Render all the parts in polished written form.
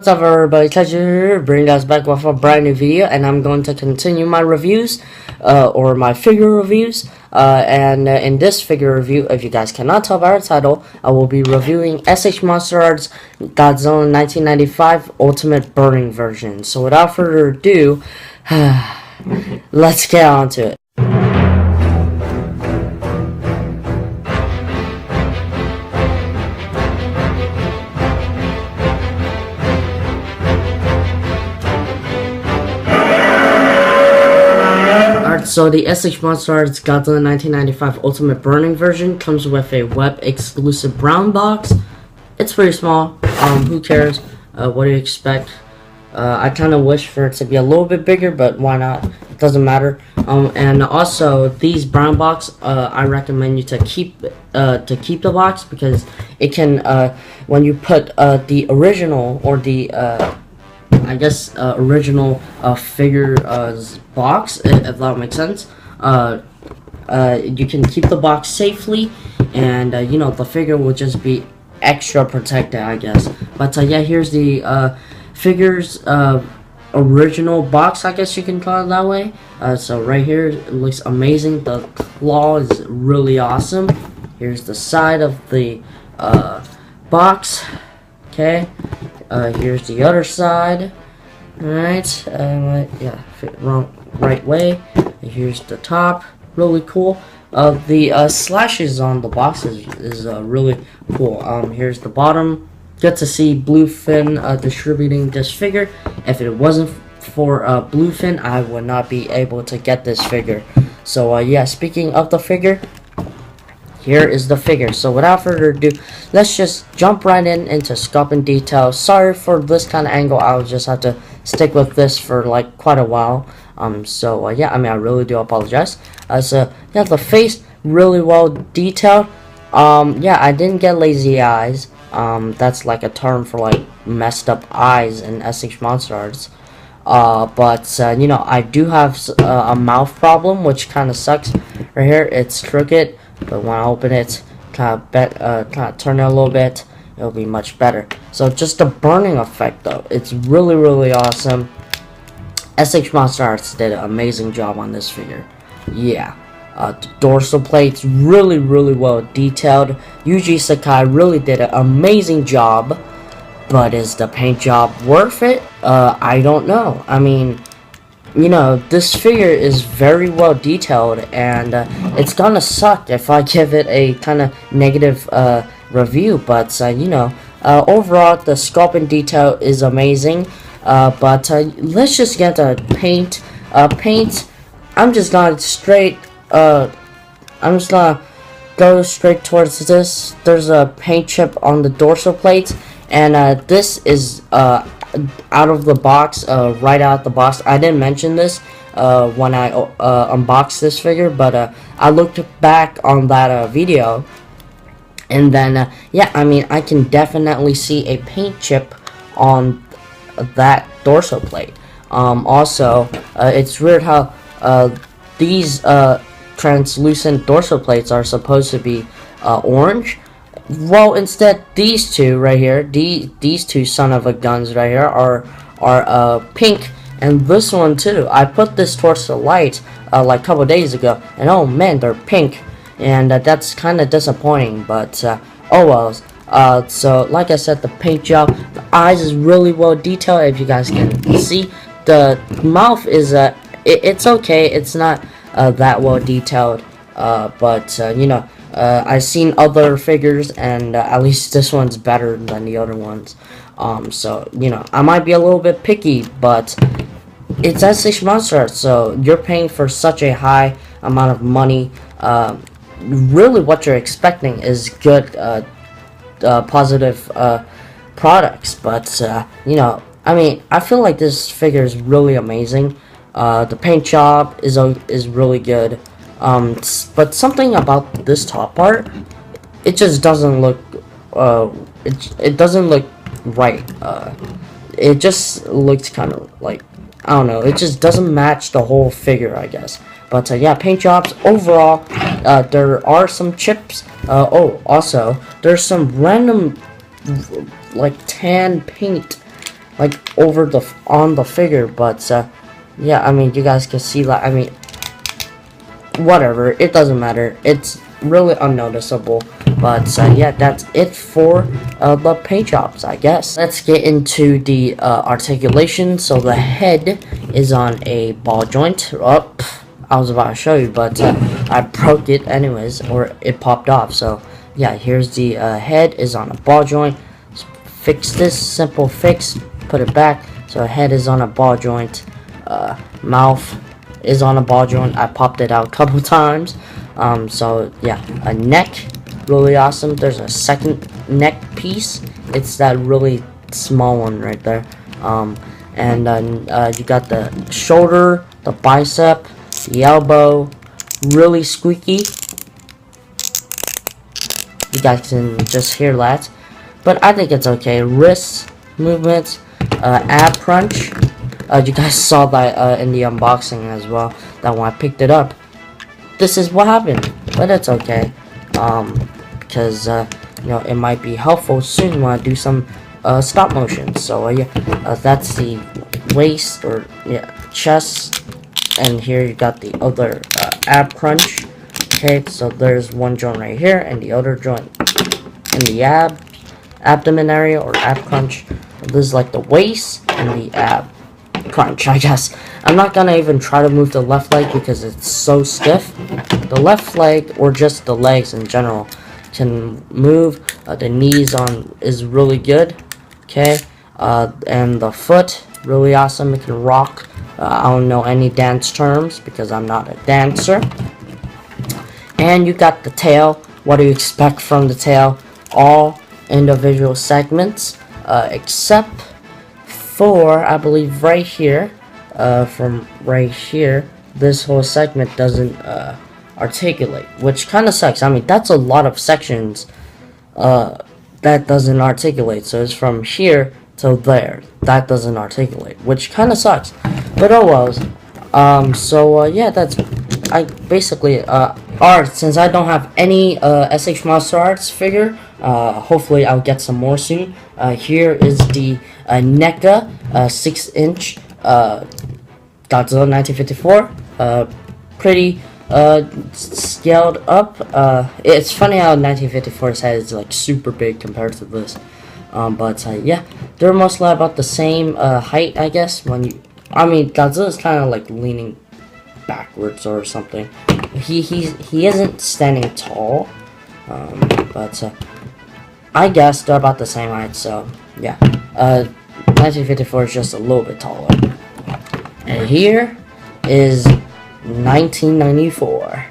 What's up everybody, Catcher here, bringing us back with a brand new video, and I'm going to continue my reviews, or my figure reviews, and in this figure review, if you guys cannot tell by our title, I will be reviewing SH Monsterarts Godzilla 1995 Ultimate Buring version. So without further ado, let's get on to it. So the SH Monsterarts Godzilla 1995 Ultimate Burning version comes with a web exclusive brown box. It's pretty small. Who cares? What do you expect? I kind of wish for it to be a little bit bigger, but why not? It doesn't matter. And also these brown box, I recommend you to keep the box, because it can when you put the original or the original figure box, if that makes sense. You can keep the box safely, and you know, the figure will just be extra protected, I guess. But yeah, here's the figure's original box, I guess you can call it that way. So right here, it looks amazing. The claw is really awesome. Here's the side of the box. Okay. Here's the other side. Alright, yeah, right way. Here's the top, really cool. The slashes on the box is really cool. Here's the bottom. Get to see Bluefin distributing this figure. If it wasn't for Bluefin, I would not be able to get this figure. So yeah, speaking of the figure, here is the figure. So without further ado, let's just jump right into sculpt and detail. Sorry for this kind of angle. I'll just have to stick with this for like quite a while. Yeah, I mean, I really do apologize. So yeah, the face really well detailed. Yeah, I didn't get lazy eyes. That's like a term for like messed up eyes in SH Monsterarts. But you know, I do have a mouth problem, which kind of sucks. Right here, it's crooked. But when I open it, kind of turn it a little bit, it'll be much better. So just the burning effect, though, it's really awesome. SH Monsterarts did an amazing job on this figure. Yeah, the dorsal plates really well detailed. Yuji Sakai really did an amazing job. But is the paint job worth it? I don't know. I mean, you know, this figure is very well detailed, and it's gonna suck if I give it a kind of negative review. But you know, overall the sculpt and detail is amazing. But let's just get the paint. I'm just gonna go straight towards this. There's a paint chip on the dorsal plate, and this is out of the box, right out the box. I didn't mention this when I unboxed this figure, but I looked back on that video, and then yeah, I mean, I can definitely see a paint chip on that dorsal plate. Also, it's weird how these translucent dorsal plates are supposed to be orange. Well, instead, these two right here, these two son of a guns right here are pink, and this one too. I put this towards the light like a couple days ago, and oh man, they're pink, and that's kind of disappointing. But oh well. So like I said, the paint job, the eyes is really well detailed. If you guys can see, the mouth is it's okay. It's not that well detailed, but you know. I've seen other figures, and at least this one's better than the other ones. So, you know, I might be a little bit picky, but it's SH Monsterarts, so you're paying for such a high amount of money. Really what you're expecting is good, positive products. But, you know, I mean, I feel like this figure is really amazing. The paint job is really good. But something about this top part, it just doesn't look, it doesn't look right. It just looks kind of like, I don't know, it just doesn't match the whole figure, I guess. But yeah, paint jobs overall, there are some chips. Oh, also, there's some random like tan paint like over the on the figure, but yeah, I mean, you guys can see that. I mean, whatever, it doesn't matter. It's really unnoticeable. But yeah, that's it for the paint jobs, I guess. Let's get into the articulation. So the head is on a ball joint. Oh, I was about to show you, but I broke it anyways, or it popped off. So yeah, here's the head is on a ball joint. Fix this, simple fix, put it back. So head is on a ball joint. Mouth is on a ball joint. I popped it out a couple times. So yeah, a neck, really awesome. There's a second neck piece. It's that really small one right there. And you got the shoulder, the bicep, the elbow, really squeaky. You guys can just hear that, but I think it's okay. Wrist movements, ab crunch. You guys saw that in the unboxing as well. That when I picked it up, this is what happened, but it's okay. Because you know, it might be helpful soon when I do some stop motion. So yeah, that's the waist, or yeah, chest, and here you got the other ab crunch. Okay, so there's one joint right here and the other joint in the abdomen area, or ab crunch. This is like the waist and the ab crunch, I guess. I'm not gonna even try to move the left leg because it's so stiff. The left leg, or just the legs in general, can move. The knees is really good. Okay, and the foot, really awesome. It can rock. I don't know any dance terms because I'm not a dancer. And you got the tail. What do you expect from the tail? All individual segments, except for, I believe, right here. From right here, this whole segment doesn't articulate, which kind of sucks. I mean, that's a lot of sections that doesn't articulate. So it's from here to there, that doesn't articulate, which kind of sucks. But oh well. So yeah, that's basically art. Since I don't have any SH Monsterarts figure, hopefully I'll get some more soon. Here is the NECA 6-inch Godzilla 1954. Pretty scaled up. It's funny how 1954's head is like super big compared to this. But yeah, they're mostly about the same height, I guess. I mean, Godzilla's kind of like leaning backwards or something. He isn't standing tall, but I guess they're about the same height. So yeah, 1954 is just a little bit taller. And here is 1994.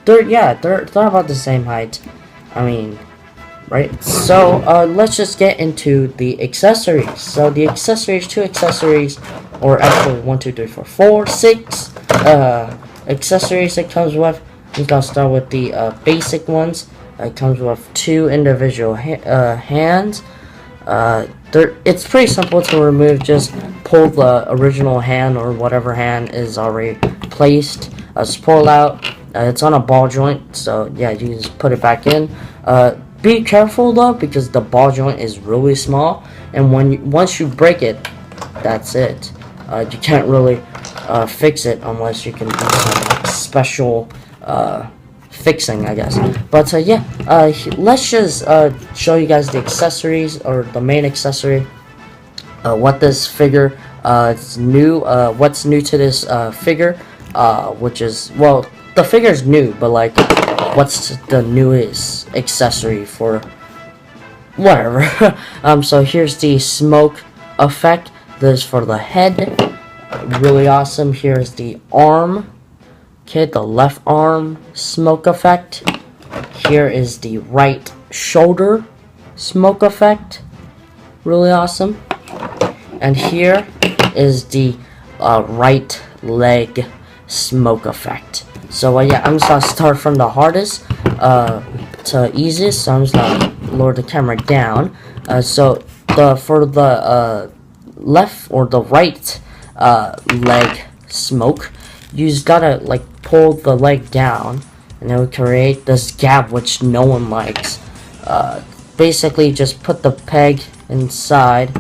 They're about the same height. I mean, right? So let's just get into the accessories. So the accessories, two accessories, or actually 1, 2, 3, 4, 4, 6 accessories it comes with. I think I'll start with the basic ones. It comes with 2 individual hands. It's pretty simple to remove. Just pull the original hand, or whatever hand is already placed. Just pull it out. It's on a ball joint, so yeah, you just put it back in. Be careful though, because the ball joint is really small, and once you break it, that's it. You can't really fix it unless you can do some special fixing, I guess. But yeah, let's just show you guys the accessories, or the main accessory. What this figure is new. What's new to this figure? Which is, well, the figure's new, but like, what's the newest accessory for whatever? So here's the smoke effect. This is for the head. Really awesome. Here's the arm. Okay, the left arm smoke effect. Here is the right shoulder smoke effect. Really awesome. And here is the right leg smoke effect. So yeah, I'm just gonna start from the hardest to easiest. So I'm just gonna lower the camera down. So for the left or the right leg smoke, you just gotta like pull the leg down, and it will create this gap which no one likes. Basically, just put the peg inside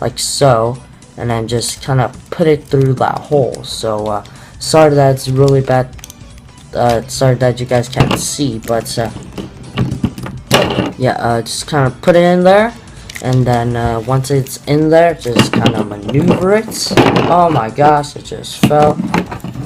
like so, and then just kind of put it through that hole. So sorry that's really bad. Sorry that you guys can't see, but yeah, just kind of put it in there, and then once it's in there, just kind of maneuver it. Oh my gosh, it just fell.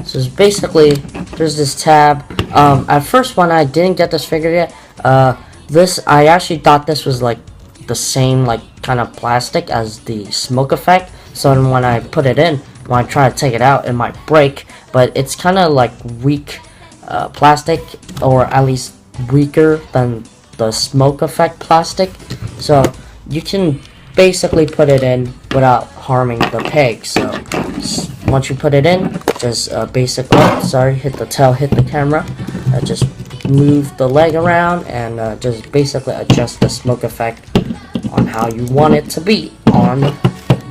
So it's basically, there's this tab. At first when I didn't get this figured yet, I actually thought this was like the same like kind of plastic as the smoke effect. So then when I put it in, when I try to take it out, it might break, but it's kind of like weak plastic, or at least weaker than the smoke effect plastic. So you can basically put it in without harming the peg. So once you put it in, just basically, sorry, hit the tail, hit the camera, just move the leg around, and just basically adjust the smoke effect on how you want it to be on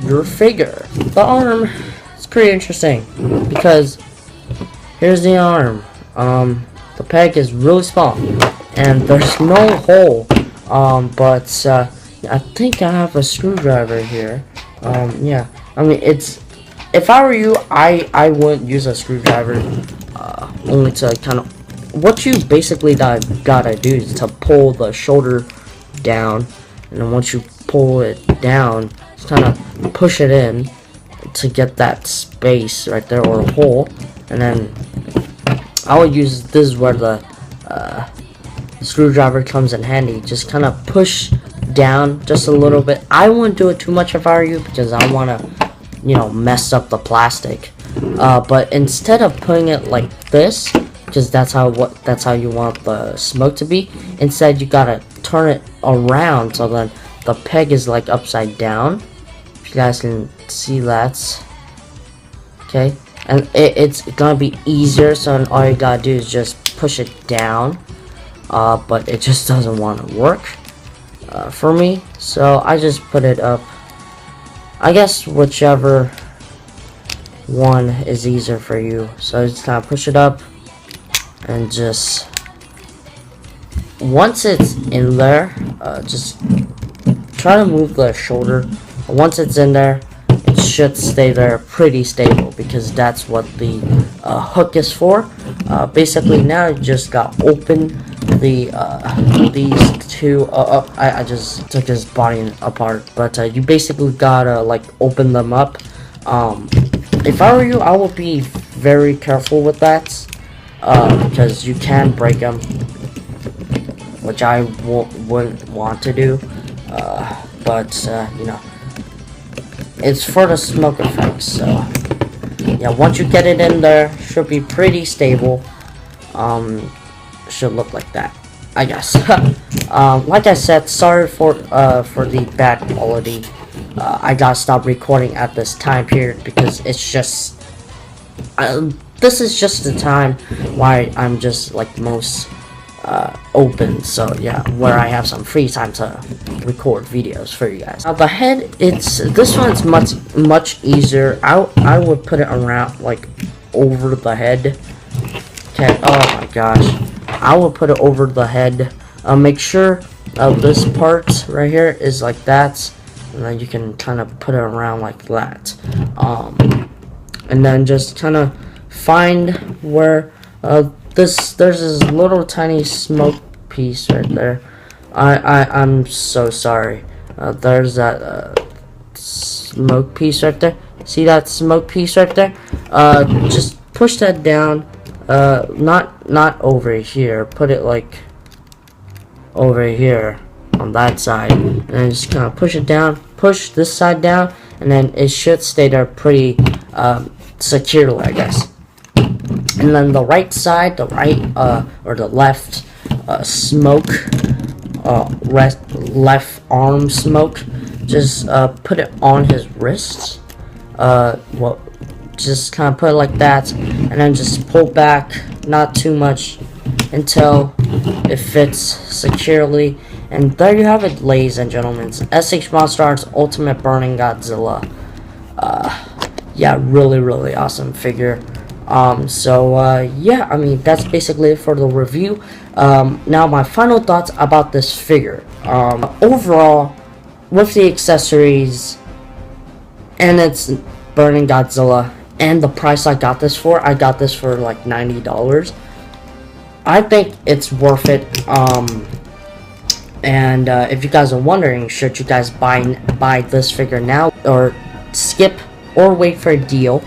your figure. The arm is pretty interesting because here's the arm. The peg is really small and there's no hole, but I think I have a screwdriver here. Yeah, I mean, if I were you, I wouldn't use a screwdriver, only to kind of, what you basically gotta do is to pull the shoulder down, and then once you pull it down, just kind of push it in to get that space right there, or a hole. And then I would use, this is where the screwdriver comes in handy. Just kind of push down just a little bit. I wouldn't do it too much if I were you, because I want to, you know, mess up the plastic. But instead of putting it like this, because that's how you want the smoke to be, instead you gotta turn it around so then the peg is like upside down. If you guys can see that, okay, and it's gonna be easier. So then all you gotta do is just push it down, but it just doesn't want to work for me, so I just put it up. I guess whichever one is easier for you. So just kind of push it up, and just once it's in there, just try to move the shoulder. Once it's in there, it should stay there pretty stable, because that's what the hook is for. Basically now you just got open the these two. I just took his body apart, but you basically gotta like open them up. If I were you, I would be very careful with that, because you can break them, which I wouldn't want to do. But you know, it's for the smoke effects. So yeah, once you get it in there, should be pretty stable. Should look like that, I guess. Like I said, sorry for the bad quality. I gotta stop recording at this time period, because it's just this is just the time why I'm just like most open. So yeah, where I have some free time to record videos for you guys. Now the head, this one's much easier. I would put it around like over the head. Okay, oh my gosh, I will put it over the head. Make sure this part right here is like that, and then you can kind of put it around like that. And then just kind of find where there's this little tiny smoke piece right there. I'm so sorry. There's that smoke piece right there. See that smoke piece right there? Just push that down. Not over here. Put it like over here on that side, and then just kind of push it down. Push this side down, and then it should stay there pretty securely, I guess. And then the right side, or the left smoke, left arm smoke, just put it on his wrist. Well, just kind of put it like that, and then just pull back, not too much, until it fits securely. And there you have it, ladies and gentlemen. SH Monsterarts Ultimate Burning Godzilla. Yeah, really awesome figure. Yeah, I mean, that's basically it for the review. Now my final thoughts about this figure. Overall, with the accessories, and it's Burning Godzilla. And the price I got this for like $90. I think it's worth it. And if you guys are wondering, should you guys buy this figure now or skip or wait for a deal?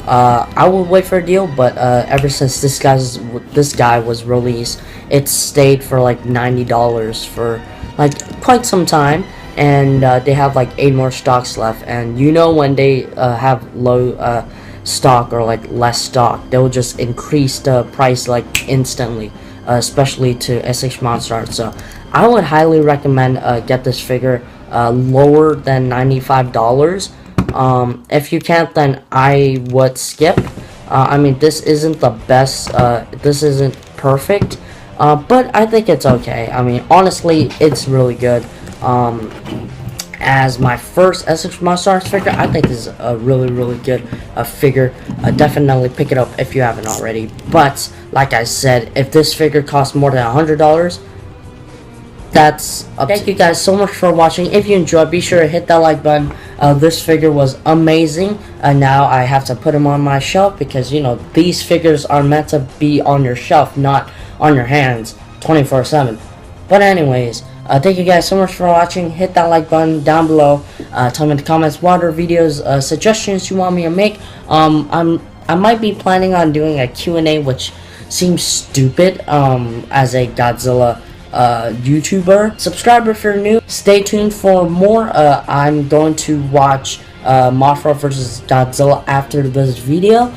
I will wait for a deal, but ever since this guy was released, it stayed for like $90 for like quite some time, and they have like 8 more stocks left. And you know, when they have low stock or like less stock, they will just increase the price like instantly, especially to SH Monsterarts. So I would highly recommend get this figure lower than $95. If you can't, then I would skip. I mean, this isn't the best, this isn't perfect, but I think it's okay. I mean, honestly, it's really good. As my first SH Monsterarts figure, I think this is a really good figure. Definitely pick it up if you haven't already. But like I said, if this figure costs more than $100, that's up. Thank you guys so much for watching. If you enjoyed, be sure to hit that like button. This figure was amazing, and now I have to put him on my shelf, because you know, these figures are meant to be on your shelf, not on your hands 24/7. But anyways, thank you guys so much for watching. Hit that like button down below. Tell me in the comments what other videos suggestions you want me to make. I might be planning on doing a Q&A, which seems stupid as a Godzilla YouTuber. Subscribe if you're new. Stay tuned for more. I'm going to watch Mothra vs. Godzilla after this video.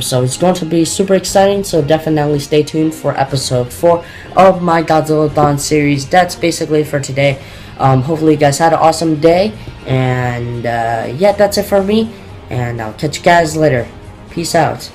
So it's going to be super exciting, so definitely stay tuned for episode 4 of my Godzilla-thon series. That's basically for today. Hopefully you guys had an awesome day, and yeah, that's it for me, and I'll catch you guys later. Peace out.